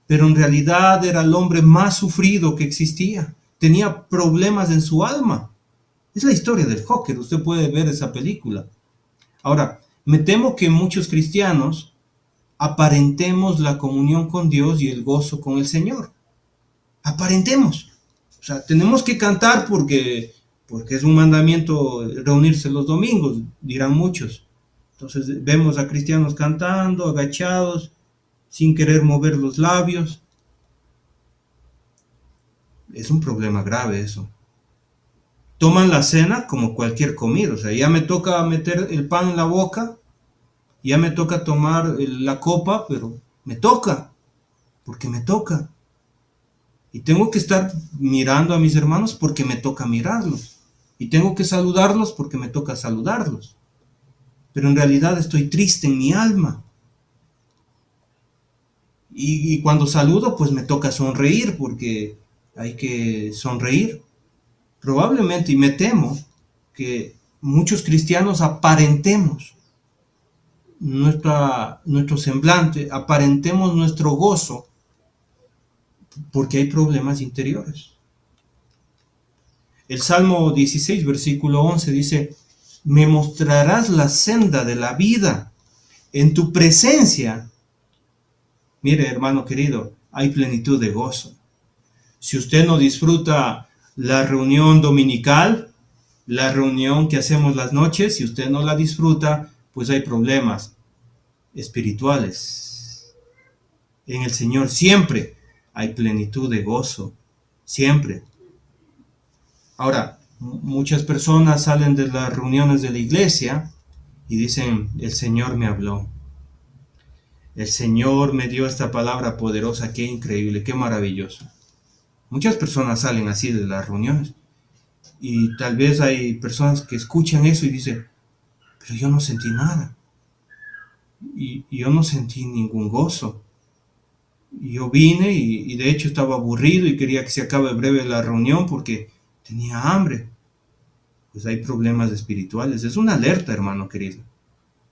Speaker 1: Pero en realidad era el hombre más sufrido que existía. Tenía problemas en su alma. Es la historia del Joker, usted puede ver esa película. Ahora, me temo que muchos cristianos aparentemos la comunión con Dios y el gozo con el Señor. Aparentemos. O sea, tenemos que cantar porque es un mandamiento reunirse los domingos, dirán muchos. Entonces vemos a cristianos cantando, agachados, sin querer mover los labios. Es un problema grave eso. Toman la cena como cualquier comida. O sea, ya me toca meter el pan en la boca, ya me toca tomar la copa, pero me toca, porque me toca. Y tengo que estar mirando a mis hermanos porque me toca mirarlos. Y tengo que saludarlos porque me toca saludarlos. Pero en realidad estoy triste en mi alma. Y cuando saludo, pues me toca sonreír porque hay que sonreír. Probablemente, y me temo, que muchos cristianos aparentemos nuestro semblante, aparentemos nuestro gozo, porque hay problemas interiores. El Salmo 16, versículo 11 dice, me mostrarás la senda de la vida, en tu presencia. Mire, hermano querido, hay plenitud de gozo. Si usted no disfruta la reunión dominical, la reunión que hacemos las noches, si usted no la disfruta, pues hay problemas espirituales. En el Señor siempre hay plenitud de gozo, siempre. Ahora, muchas personas salen de las reuniones de la iglesia y dicen, el Señor me habló. El Señor me dio esta palabra poderosa, qué increíble, qué maravilloso. Muchas personas salen así de las reuniones y tal vez hay personas que escuchan eso y dicen, pero yo no sentí nada. Y yo no sentí ningún gozo. Yo vine y de hecho estaba aburrido y quería que se acabe breve la reunión porque tenía hambre. Pues hay problemas espirituales. Es una alerta, hermano querido.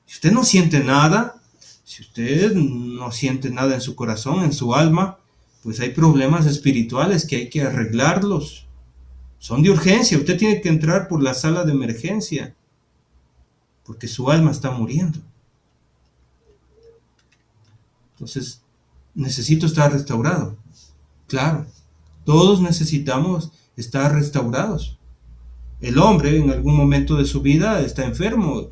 Speaker 1: Si usted no siente nada, si usted no siente nada en su corazón, en su alma, pues hay problemas espirituales que hay que arreglarlos. Son de urgencia. Usted tiene que entrar por la sala de emergencia porque su alma está muriendo. Entonces, necesito estar restaurado. Claro, todos necesitamos estar restaurados. El hombre en algún momento de su vida está enfermo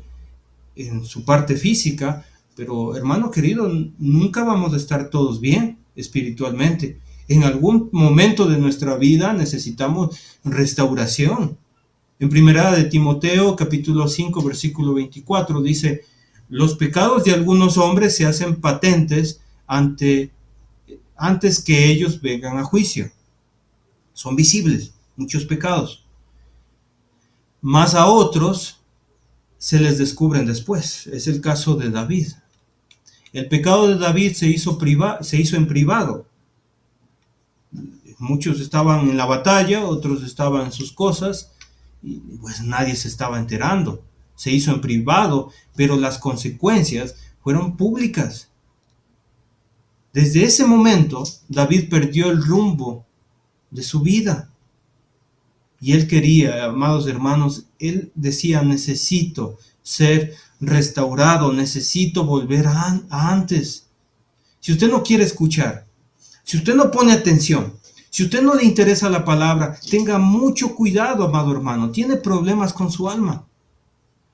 Speaker 1: en su parte física, pero hermano querido, nunca vamos a estar todos bien espiritualmente. En algún momento de nuestra vida necesitamos restauración. En primera de Timoteo, capítulo 5, versículo 24, dice, los pecados de algunos hombres se hacen patentes antes que ellos vengan a juicio. Son visibles muchos pecados. Más a otros se les descubren después. Es el caso de David. El pecado de David se hizo en privado. Muchos estaban en la batalla, otros estaban en sus cosas, y pues nadie se estaba enterando. Se hizo en privado, pero las consecuencias fueron públicas. Desde ese momento, David perdió el rumbo de su vida. Y él quería, amados hermanos, él decía, necesito ser restaurado, necesito volver a antes. Si usted no quiere escuchar, si usted no pone atención, si usted no le interesa la palabra, tenga mucho cuidado, amado hermano, tiene problemas con su alma.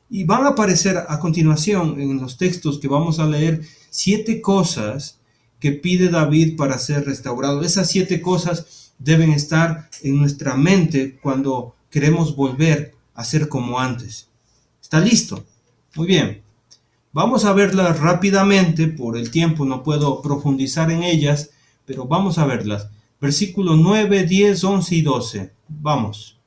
Speaker 1: Y van a aparecer a continuación en los textos que vamos a leer 7 cosas que pide David para ser restaurado. Esas 7 cosas deben estar en nuestra mente cuando queremos volver a ser como antes. ¿Está listo? Muy bien. Vamos a verlas rápidamente, por el tiempo no puedo profundizar en ellas, pero vamos a verlas. Versículos 9, 10, 11 y 12. Vamos.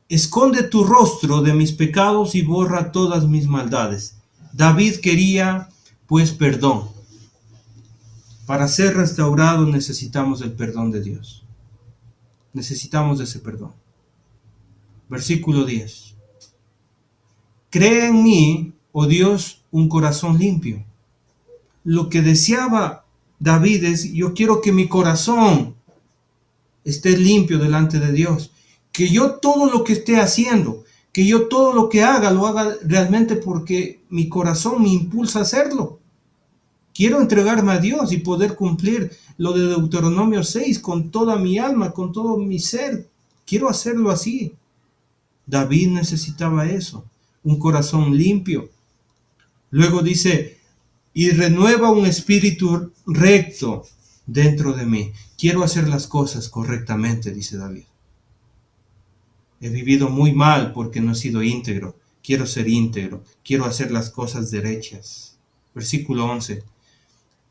Speaker 1: Esconde tu rostro de mis pecados y borra todas mis maldades. David quería, pues, perdón. Para ser restaurado necesitamos el perdón de Dios. Necesitamos ese perdón. Versículo 10. Crea en mí, oh Dios, un corazón limpio. Lo que deseaba David es, yo quiero que mi corazón esté limpio delante de Dios. Que yo todo lo que esté haciendo, que yo todo lo que haga, lo haga realmente porque mi corazón me impulsa a hacerlo. Quiero entregarme a Dios y poder cumplir lo de Deuteronomio 6 con toda mi alma, con todo mi ser. Quiero hacerlo así. David necesitaba eso, un corazón limpio. Luego dice, y renueva un espíritu recto dentro de mí. Quiero hacer las cosas correctamente, dice David. He vivido muy mal porque no he sido íntegro. Quiero ser íntegro. Quiero hacer las cosas derechas. Versículo 11.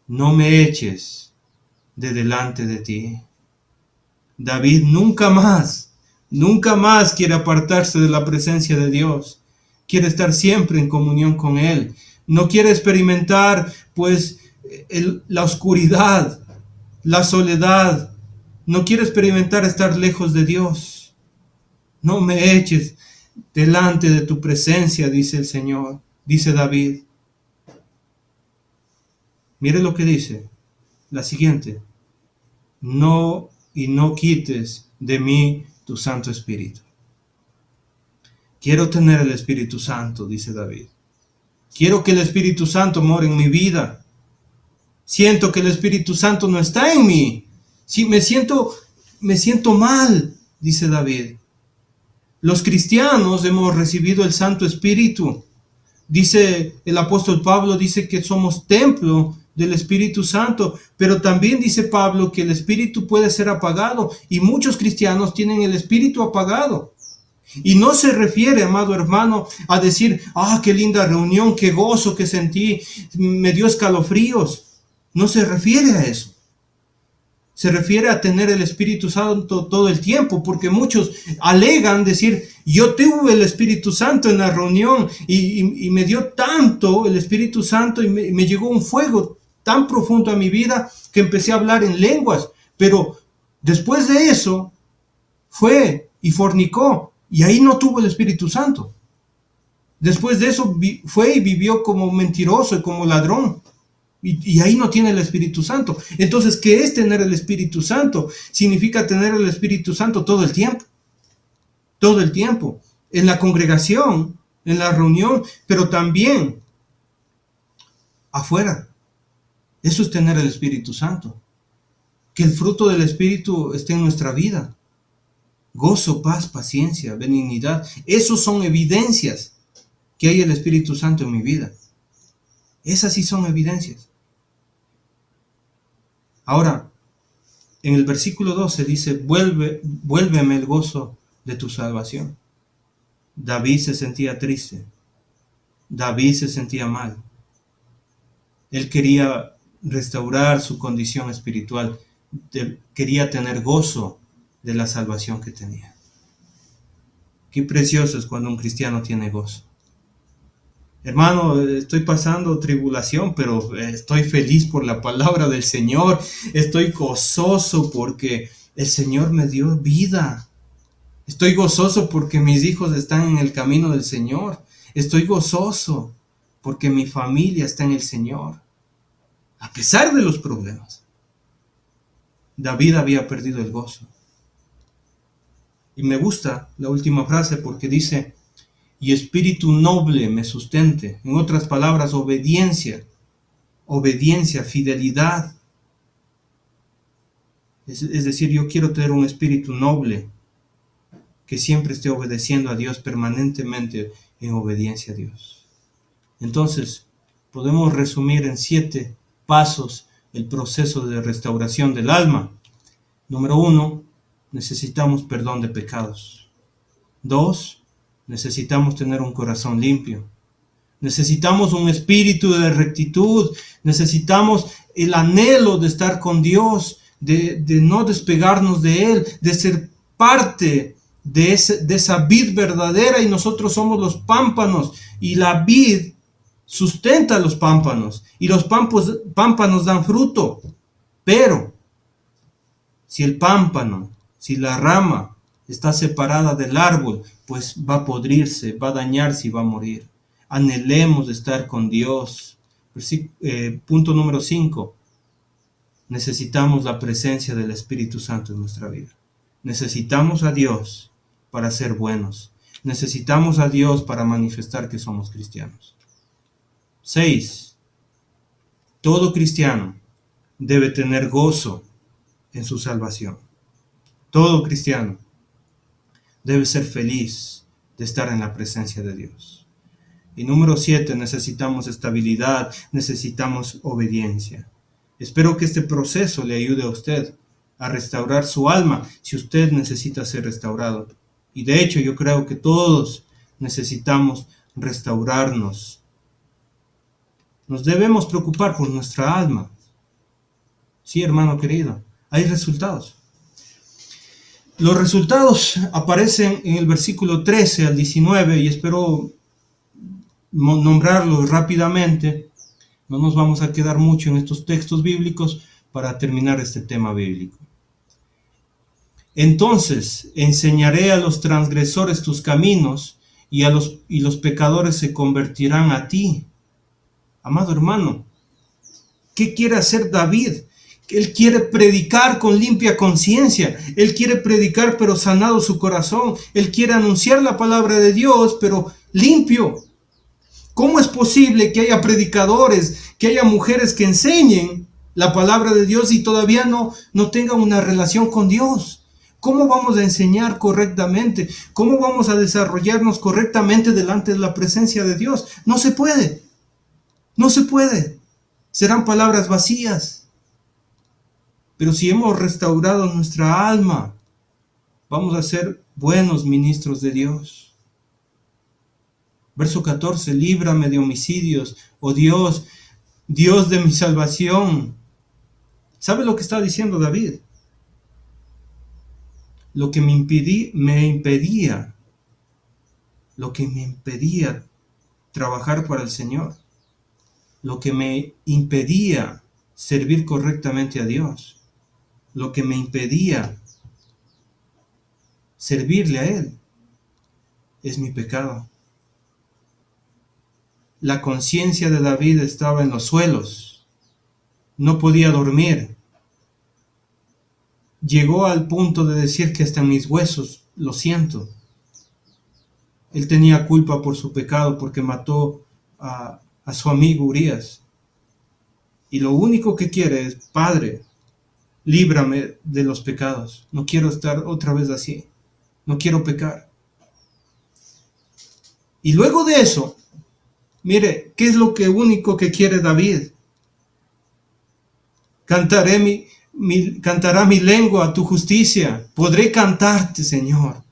Speaker 1: No me eches de delante de ti. David nunca más quiere apartarse de la presencia de Dios. Quiere estar siempre en comunión con Él. No quiere experimentar, pues, la oscuridad, la soledad. No quiere experimentar estar lejos de Dios. No me eches delante de tu presencia, dice el Señor, dice David. Mire lo que dice, la siguiente. No quites de mí tu Santo Espíritu. Quiero tener el Espíritu Santo, dice David. Quiero que el Espíritu Santo more en mi vida. Siento que el Espíritu Santo no está en mí. Sí, me siento mal. dice David. Los cristianos hemos recibido el Santo Espíritu. Dice el apóstol Pablo, dice que somos templo del Espíritu Santo, pero también dice Pablo que el Espíritu puede ser apagado y muchos cristianos tienen el Espíritu apagado. Y no se refiere, amado hermano, a decir, qué linda reunión, qué gozo que sentí, me dio escalofríos. No se refiere a eso. Se refiere a tener el Espíritu Santo todo el tiempo, porque muchos alegan decir, yo tuve el Espíritu Santo en la reunión y me dio tanto el Espíritu Santo y me llegó un fuego tan profundo a mi vida que empecé a hablar en lenguas. Pero después de eso fue y fornicó y ahí no tuvo el Espíritu Santo. Después de eso fue y vivió como mentiroso y como ladrón. Y ahí no tiene el Espíritu Santo. Entonces, ¿qué es tener el Espíritu Santo? Significa tener el Espíritu Santo todo el tiempo. Todo el tiempo. En la congregación, en la reunión, pero también afuera. Eso es tener el Espíritu Santo. Que el fruto del Espíritu esté en nuestra vida. Gozo, paz, paciencia, benignidad. Esos son evidencias que hay el Espíritu Santo en mi vida. Esas sí son evidencias. Ahora, en el versículo 12 dice, vuélveme el gozo de tu salvación. David se sentía triste. David se sentía mal. Él quería restaurar su condición espiritual. Quería tener gozo de la salvación que tenía. Qué precioso es cuando un cristiano tiene gozo. Hermano, estoy pasando tribulación, pero estoy feliz por la palabra del Señor. Estoy gozoso porque el Señor me dio vida. Estoy gozoso porque mis hijos están en el camino del Señor. Estoy gozoso porque mi familia está en el Señor. A pesar de los problemas. David había perdido el gozo. Y me gusta la última frase porque dice, y espíritu noble me sustente. En otras palabras, obediencia, fidelidad. Es decir, yo quiero tener un espíritu noble que siempre esté obedeciendo a Dios, permanentemente en obediencia a Dios. Entonces, podemos resumir en 7 pasos el proceso de restauración del alma. Número 1, necesitamos perdón de pecados. 2, necesitamos tener un corazón limpio. Necesitamos un espíritu de rectitud. Necesitamos el anhelo de estar con Dios, de no despegarnos de Él, de ser parte de esa vid verdadera y nosotros somos los pámpanos. Y la vid sustenta los pámpanos y los pámpanos dan fruto. Pero si el pámpano, si la rama está separada del árbol, pues va a podrirse, va a dañarse y va a morir. Anhelemos estar con Dios. Punto número 5. Necesitamos la presencia del Espíritu Santo en nuestra vida. Necesitamos a Dios para ser buenos. Necesitamos a Dios para manifestar que somos cristianos. 6. Todo cristiano debe tener gozo en su salvación. Todo cristiano debe ser feliz de estar en la presencia de Dios. Y número 7, necesitamos estabilidad, necesitamos obediencia. Espero que este proceso le ayude a usted a restaurar su alma si usted necesita ser restaurado. Y de hecho yo creo que todos necesitamos restaurarnos. Nos debemos preocupar por nuestra alma. Sí, hermano querido, hay resultados. Los resultados aparecen en el versículo 13 al 19 y espero nombrarlos rápidamente. No nos vamos a quedar mucho en estos textos bíblicos para terminar este tema bíblico. Entonces enseñaré a los transgresores tus caminos y los pecadores se convertirán a ti. Amado hermano, ¿qué quiere hacer David? Él quiere predicar con limpia conciencia. Él quiere predicar pero sanado su corazón. Él quiere anunciar la palabra de Dios pero limpio. ¿Cómo es posible que haya predicadores, que haya mujeres que enseñen la palabra de Dios y todavía no tengan una relación con Dios? ¿Cómo vamos a enseñar correctamente? ¿Cómo vamos a desarrollarnos correctamente delante de la presencia de Dios? No se puede. No se puede. Serán palabras vacías. Pero si hemos restaurado nuestra alma, vamos a ser buenos ministros de Dios. Verso 14, líbrame de homicidios, oh Dios, Dios de mi salvación. ¿Sabe lo que está diciendo David? Lo que me impedía trabajar para el Señor, lo que me impedía servir correctamente a Dios, lo que me impedía servirle a Él, es mi pecado. La conciencia de David estaba en los suelos, no podía dormir. Llegó al punto de decir que hasta en mis huesos lo siento. Él tenía culpa por su pecado porque mató a su amigo Urías. Y lo único que quiere es, Padre, líbrame de los pecados. No quiero estar otra vez así. No quiero pecar. Y luego de eso, mire, ¿qué es lo único que quiere David? Cantará mi lengua tu justicia. Podré cantarte, Señor.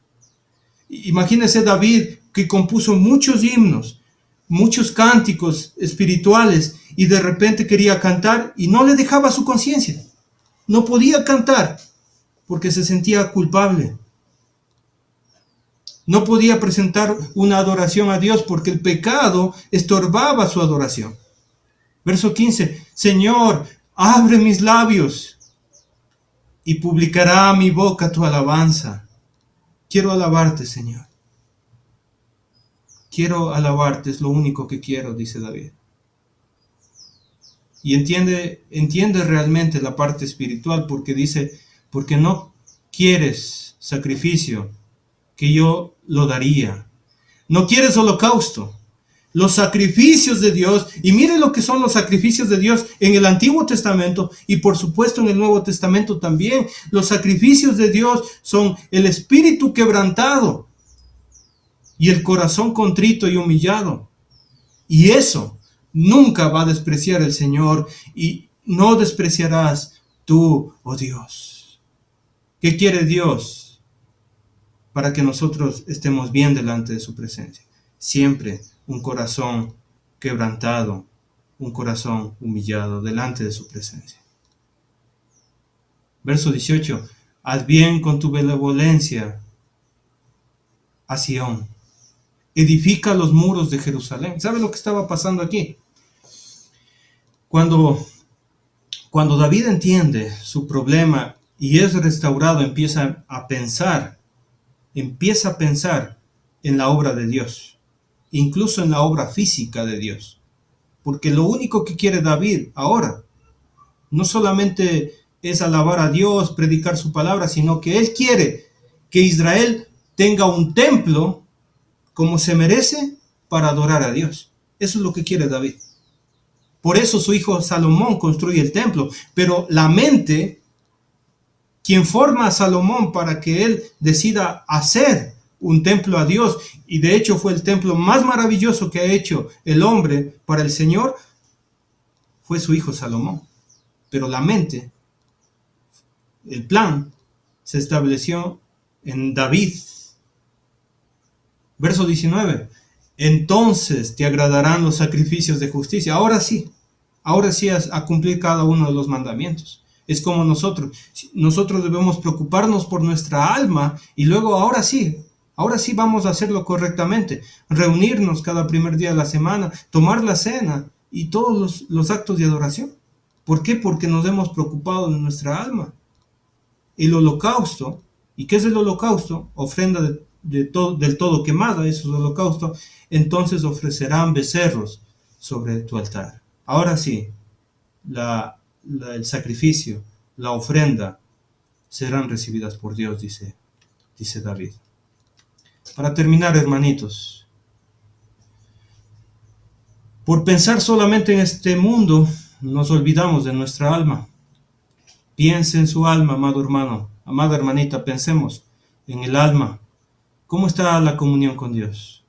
Speaker 1: Imagínese David, que compuso muchos himnos, muchos cánticos espirituales, y de repente quería cantar y no le dejaba su conciencia. No podía cantar porque se sentía culpable. No podía presentar una adoración a Dios porque el pecado estorbaba su adoración. Verso 15, Señor, abre mis labios y publicará mi boca tu alabanza. Quiero alabarte, Señor. Quiero alabarte, es lo único que quiero, dice David. Y entiende realmente la parte espiritual, porque dice, porque no quieres sacrificio, que yo lo daría. No quieres holocausto. Los sacrificios de Dios, y mire lo que son los sacrificios de Dios en el Antiguo Testamento y por supuesto en el Nuevo Testamento también. Los sacrificios de Dios son el espíritu quebrantado y el corazón contrito y humillado. Y eso nunca va a despreciar el Señor, y no despreciarás tú, oh Dios. ¿Qué quiere Dios para que nosotros estemos bien delante de su presencia? Siempre un corazón quebrantado, un corazón humillado delante de su presencia. Verso 18. Haz bien con tu benevolencia a Sión. Edifica los muros de Jerusalén. ¿Sabe lo que estaba pasando aquí? Cuando David entiende su problema y es restaurado, empieza a pensar en la obra de Dios, incluso en la obra física de Dios. Porque lo único que quiere David ahora no solamente es alabar a Dios, predicar su palabra, sino que él quiere que Israel tenga un templo como se merece para adorar a Dios. Eso es lo que quiere David. Por eso su hijo Salomón construye el templo. Pero la mente, quien forma a Salomón para que él decida hacer un templo a Dios, y de hecho fue el templo más maravilloso que ha hecho el hombre para el Señor, fue su hijo Salomón. Pero la mente, el plan, se estableció en David. Verso 19. Entonces te agradarán los sacrificios de justicia. Ahora sí a cumplir cada uno de los mandamientos. Es como nosotros debemos preocuparnos por nuestra alma, y luego ahora sí vamos a hacerlo correctamente. Reunirnos cada primer día de la semana, tomar la cena y todos los actos de adoración. ¿Por qué? Porque nos hemos preocupado de nuestra alma. El holocausto, ¿y qué es el holocausto? Ofrenda del todo quemada, eso es el holocausto. Entonces ofrecerán becerros sobre tu altar. Ahora sí, el sacrificio, la ofrenda, serán recibidas por Dios, dice David. Para terminar, hermanitos, por pensar solamente en este mundo, nos olvidamos de nuestra alma. Piense en su alma, amado hermano, amada hermanita, pensemos en el alma. ¿Cómo está la comunión con Dios?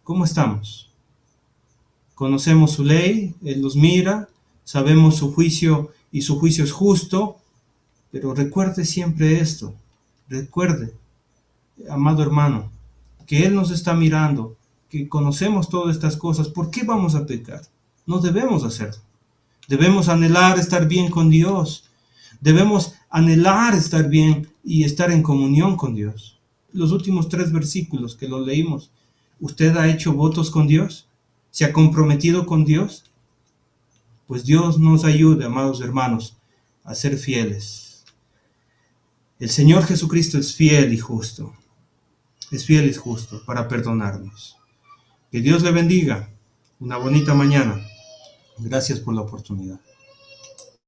Speaker 1: ¿Cómo estamos? Conocemos su ley, Él nos mira, sabemos su juicio y su juicio es justo, pero recuerde siempre esto, recuerde, amado hermano, que Él nos está mirando, que conocemos todas estas cosas. ¿Por qué vamos a pecar? No debemos hacerlo. Debemos anhelar estar bien con Dios. Debemos anhelar estar bien y estar en comunión con Dios. Los últimos 3 versículos que los leímos, ¿usted ha hecho votos con Dios? ¿Se ha comprometido con Dios? Pues Dios nos ayude, amados hermanos, a ser fieles. El Señor Jesucristo es fiel y justo. Es fiel y justo para perdonarnos. Que Dios le bendiga. Una bonita mañana. Gracias por la oportunidad.